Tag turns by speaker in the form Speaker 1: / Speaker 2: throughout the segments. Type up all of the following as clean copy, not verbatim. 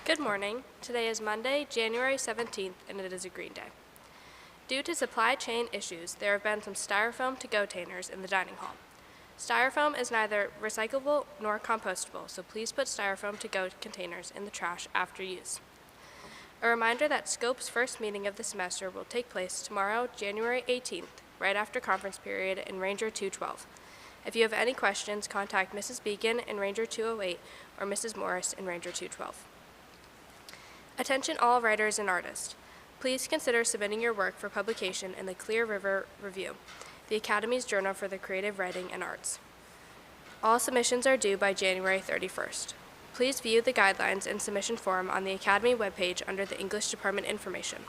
Speaker 1: Good morning. Today is Monday, January 17th, and it is a green day. Due to supply chain issues, there have been some styrofoam to-go containers in the dining hall. Styrofoam is neither recyclable nor compostable, so please put styrofoam to-go containers in the trash after use. A reminder that SCOPE's first meeting of the semester will take place tomorrow, January 18th, right after conference period in Ranger 212. If you have any questions, contact Mrs. Beacon in Ranger 208 or Mrs. Morris in Ranger 212. Attention all writers and artists. Please consider submitting your work for publication in the Clear River Review, the Academy's journal for the creative writing and arts. All submissions are due by January 31st. Please view the guidelines and submission form on the Academy webpage under the English Department information.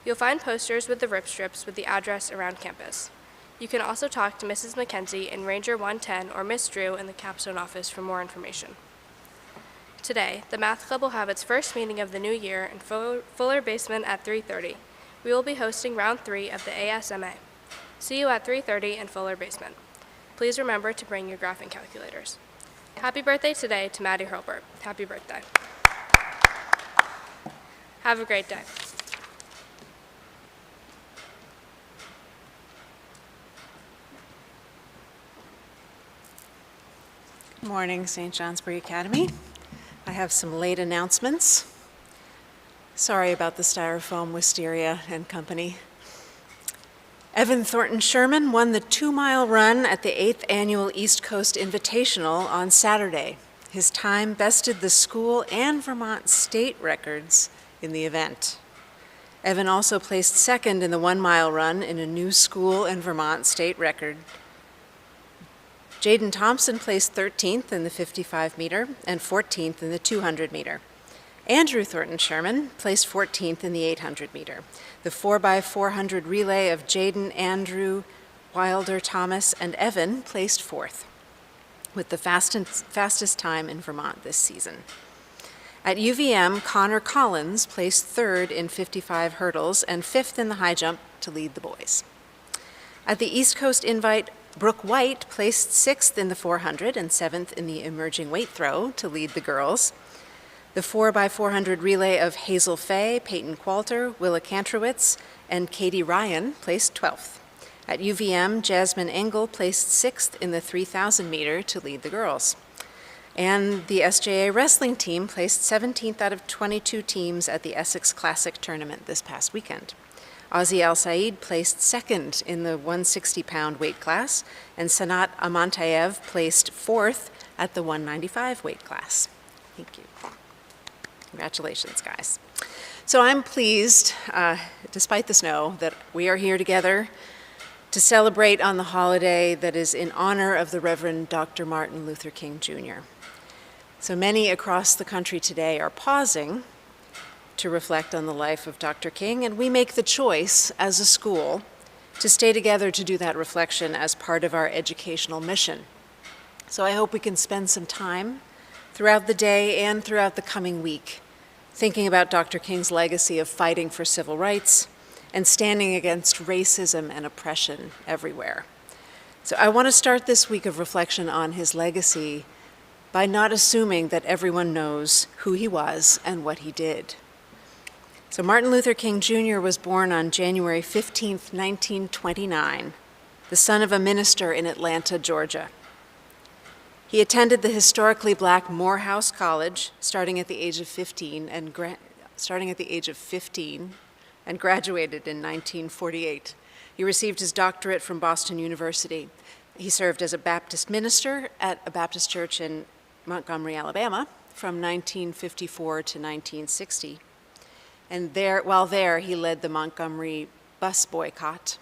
Speaker 1: You'll find posters with the rip strips with the address around campus. You can also talk to Mrs. McKenzie in Ranger 110 or Miss Drew in the capstone office for more information. Today, the Math Club will have its first meeting of the new year in Fuller Basement at 3:30. We will be hosting round 3 of the ASMA. See you at 3:30 in Fuller Basement. Please remember to bring your graphing calculators. Happy birthday today to Maddie Hurlbert. Happy birthday. Have a great day.
Speaker 2: Good morning, St. Johnsbury Academy. I have some late announcements. Sorry about the styrofoam, Wisteria and company. Evan Thornton Sherman won the 2-mile run at the 8th Annual East Coast Invitational on Saturday. His time bested the school and Vermont state records in the event. Evan also placed second in the 1-mile run in a new school and Vermont state record. Jaden Thompson placed 13th in the 55-meter and 14th in the 200-meter. Andrew Thornton Sherman placed 14th in the 800-meter. The 4x400 relay of Jaden, Andrew, Wilder, Thomas, and Evan placed 4th, with the fastest time in Vermont this season. At UVM, Connor Collins placed 3rd in 55 hurdles and 5th in the high jump to lead the boys. At the East Coast Invite, Brooke White placed 6th in the 400 and 7th in the emerging weight throw to lead the girls. The 4x400 relay of Hazel Fay, Peyton Qualter, Willa Kantrowitz, and Katie Ryan placed 12th. At UVM, Jasmine Engel placed 6th in the 3,000 meter to lead the girls. And the SJA wrestling team placed 17th out of 22 teams at the Essex Classic tournament this past weekend. Ozzy Al Said placed 2nd in the 160-pound weight class, and Sanat Amantayev placed 4th at the 195 weight class. Thank you. Congratulations, guys. So I'm pleased, despite the snow, that we are here together to celebrate on the holiday that is in honor of the Reverend Dr. Martin Luther King, Jr. So many across the country today are pausing to reflect on the life of Dr. King, and we make the choice as a school to stay together to do that reflection as part of our educational mission. So I hope we can spend some time throughout the day and throughout the coming week thinking about Dr. King's legacy of fighting for civil rights and standing against racism and oppression everywhere. So I want to start this week of reflection on his legacy by not assuming that everyone knows who he was and what he did. So Martin Luther King Jr. was born on January 15, 1929, the son of a minister in Atlanta, Georgia. He attended the historically black Morehouse College starting at the age of 15 and graduated in 1948. He received his doctorate from Boston University. He served as a Baptist minister at a Baptist church in Montgomery, Alabama from 1954 to 1960. And while there, he led the Montgomery bus boycott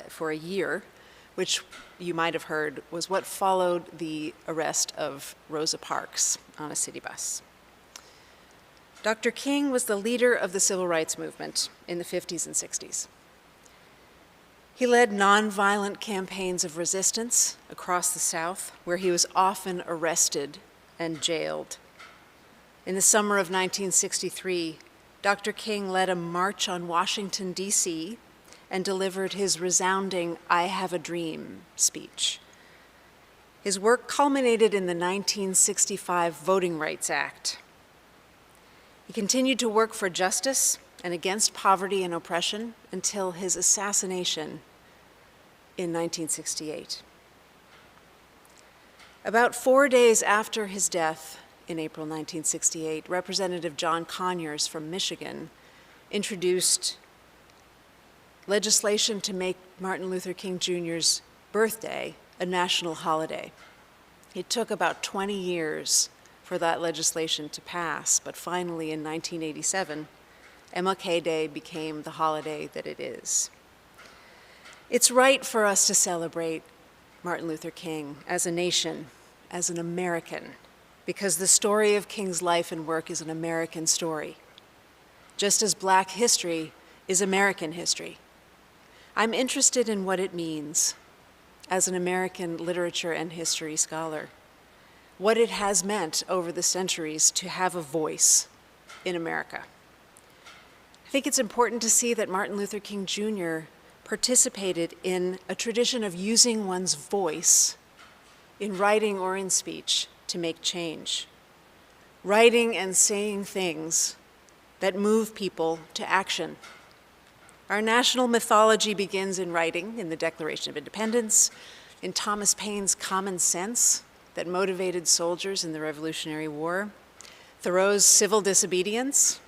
Speaker 2: for a year, which you might have heard was what followed the arrest of Rosa Parks on a city bus. Dr. King was the leader of the civil rights movement in the 50s and 60s. He led nonviolent campaigns of resistance across the South, where he was often arrested and jailed. In the summer of 1963, Dr. King led a march on Washington, D.C., and delivered his resounding "I Have a Dream" speech. His work culminated in the 1965 Voting Rights Act, He continued to work for justice and against poverty and oppression until his assassination in 1968. About 4 days after his death in April 1968, Representative John Conyers from Michigan introduced legislation to make Martin Luther King Jr.'s birthday a national holiday. It took about 20 years for that legislation to pass, but finally in 1987, MLK Day became the holiday that it is. It's right for us to celebrate Martin Luther King as a nation, as an American, because the story of King's life and work is an American story, just as Black history is American history. I'm interested in what it means as an American literature and history scholar, what it has meant over the centuries to have a voice in America. I think it's important to see that Martin Luther King Jr. participated in a tradition of using one's voice in writing or in speech to make change, writing and saying things that move people to action. Our national mythology begins in writing, in the Declaration of Independence, in Thomas Paine's Common Sense that motivated soldiers in the Revolutionary War, Thoreau's Civil Disobedience,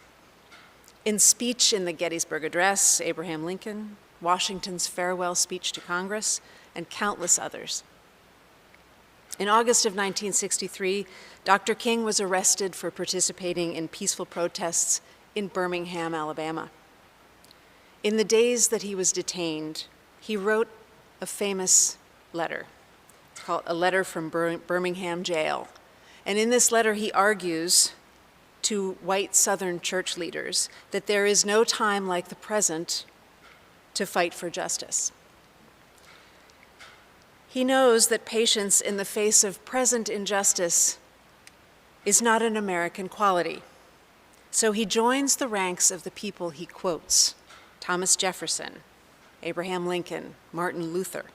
Speaker 2: in speech in the Gettysburg Address, Abraham Lincoln, Washington's farewell speech to Congress, and countless others. In August of 1963, Dr. King was arrested for participating in peaceful protests in Birmingham, Alabama. In the days that he was detained, he wrote a famous letter. It's called A Letter from Birmingham Jail. And in this letter, he argues to white Southern church leaders that there is no time like the present to fight for justice. He knows that patience in the face of present injustice is not an American quality. So he joins the ranks of the people he quotes: Thomas Jefferson, Abraham Lincoln, Martin Luther,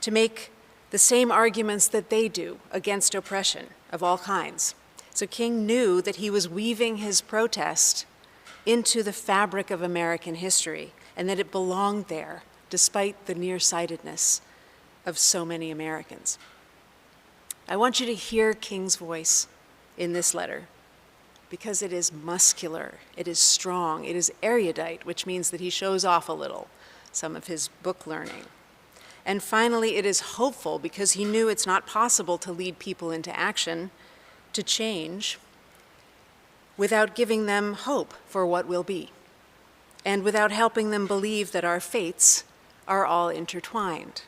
Speaker 2: to make the same arguments that they do against oppression of all kinds. So King knew that he was weaving his protest into the fabric of American history and that it belonged there, despite the nearsightedness of so many Americans. I want you to hear King's voice in this letter, because it is muscular, it is strong, it is erudite, which means that he shows off a little some of his book learning. And finally, it is hopeful, because he knew it's not possible to lead people into action, to change, without giving them hope for what will be, and without helping them believe that our fates are all intertwined.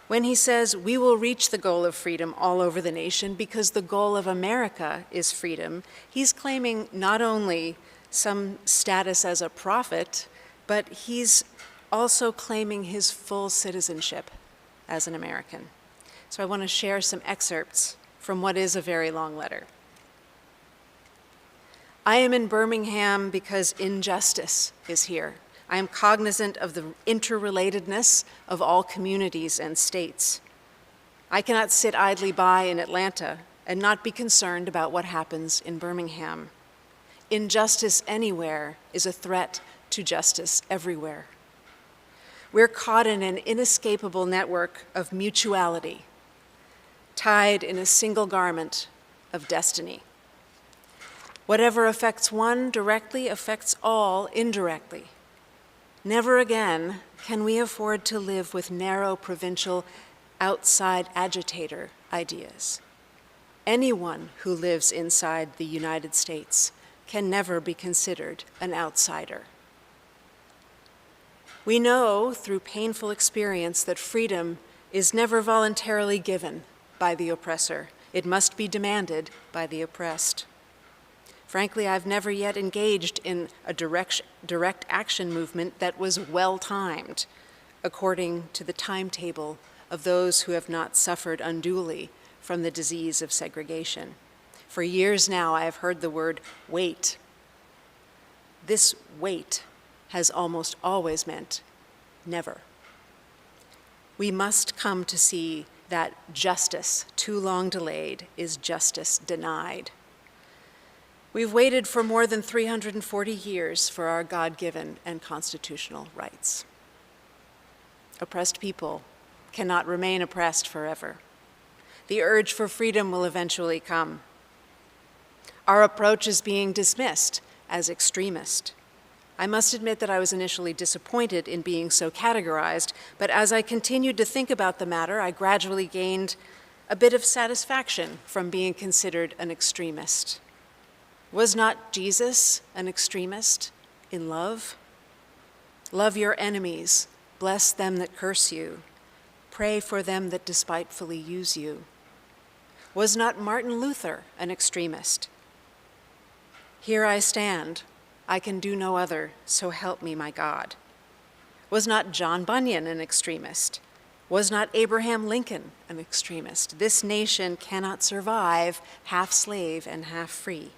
Speaker 2: When he says we will reach the goal of freedom all over the nation because the goal of America is freedom, he's claiming not only some status as a prophet, but he's also claiming his full citizenship as an American. So I want to share some excerpts from what is a very long letter. I am in Birmingham because injustice is here. I am cognizant of the interrelatedness of all communities and states. I cannot sit idly by in Atlanta and not be concerned about what happens in Birmingham. Injustice anywhere is a threat to justice everywhere. We're caught in an inescapable network of mutuality, tied in a single garment of destiny. Whatever affects one directly affects all indirectly. Never again can we afford to live with narrow, provincial, outside agitator ideas. Anyone who lives inside the United States can never be considered an outsider. We know through painful experience that freedom is never voluntarily given by the oppressor. It must be demanded by the oppressed. Frankly, I've never yet engaged in a direct action movement that was well-timed, according to the timetable of those who have not suffered unduly from the disease of segregation. For years now, I have heard the word wait. This wait has almost always meant never. We must come to see that justice, too long delayed, is justice denied. We've waited for more than 340 years for our God-given and constitutional rights. Oppressed people cannot remain oppressed forever. The urge for freedom will eventually come. Our approach is being dismissed as extremist. I must admit that I was initially disappointed in being so categorized, but as I continued to think about the matter, I gradually gained a bit of satisfaction from being considered an extremist. Was not Jesus an extremist in love? Love your enemies, bless them that curse you, pray for them that despitefully use you. Was not Martin Luther an extremist? Here I stand, I can do no other, so help me my God. Was not John Bunyan an extremist? Was not Abraham Lincoln an extremist? This nation cannot survive half slave and half free.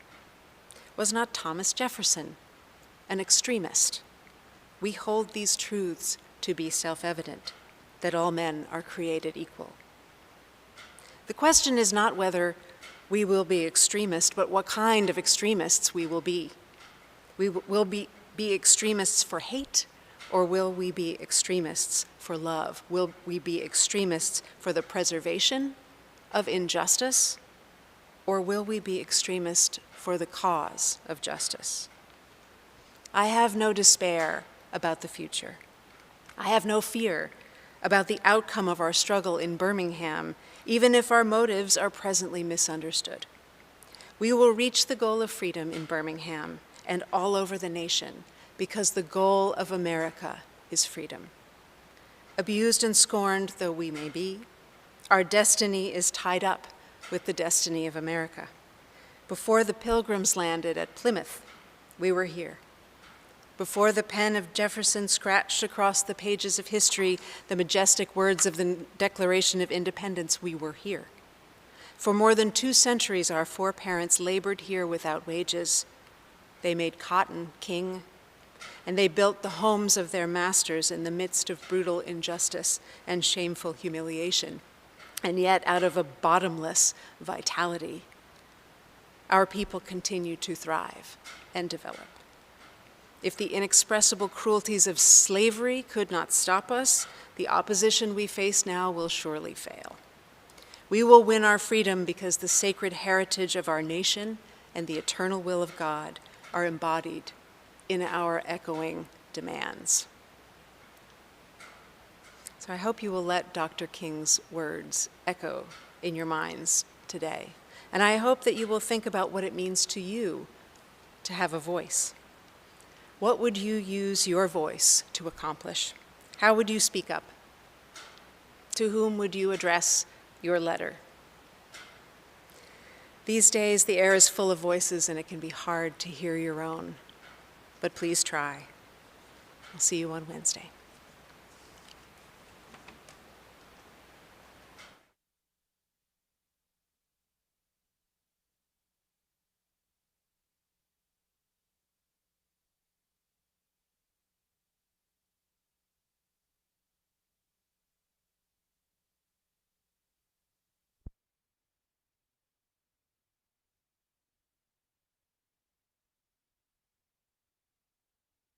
Speaker 2: Was not Thomas Jefferson an extremist? We hold these truths to be self-evident, that all men are created equal. The question is not whether we will be extremists, but what kind of extremists we will be. We will be extremists for hate, or will we be extremists for love? Will we be extremists for the preservation of injustice, or will we be extremists for the cause of justice? I have no despair about the future. I have no fear about the outcome of our struggle in Birmingham, even if our motives are presently misunderstood. We will reach the goal of freedom in Birmingham and all over the nation, because the goal of America is freedom. Abused and scorned though we may be, our destiny is tied up with the destiny of America. Before the Pilgrims landed at Plymouth, we were here. Before the pen of Jefferson scratched across the pages of history the majestic words of the Declaration of Independence, we were here. For more than 2 centuries, our foreparents labored here without wages. They made cotton king, and they built the homes of their masters in the midst of brutal injustice and shameful humiliation. And yet, out of a bottomless vitality, our people continue to thrive and develop. If the inexpressible cruelties of slavery could not stop us, the opposition we face now will surely fail. We will win our freedom because the sacred heritage of our nation and the eternal will of God are embodied in our echoing demands. So I hope you will let Dr. King's words echo in your minds today. And I hope that you will think about what it means to you to have a voice. What would you use your voice to accomplish? How would you speak up? To whom would you address your letter? These days, the air is full of voices, and it can be hard to hear your own. But please try. I'll see you on Wednesday.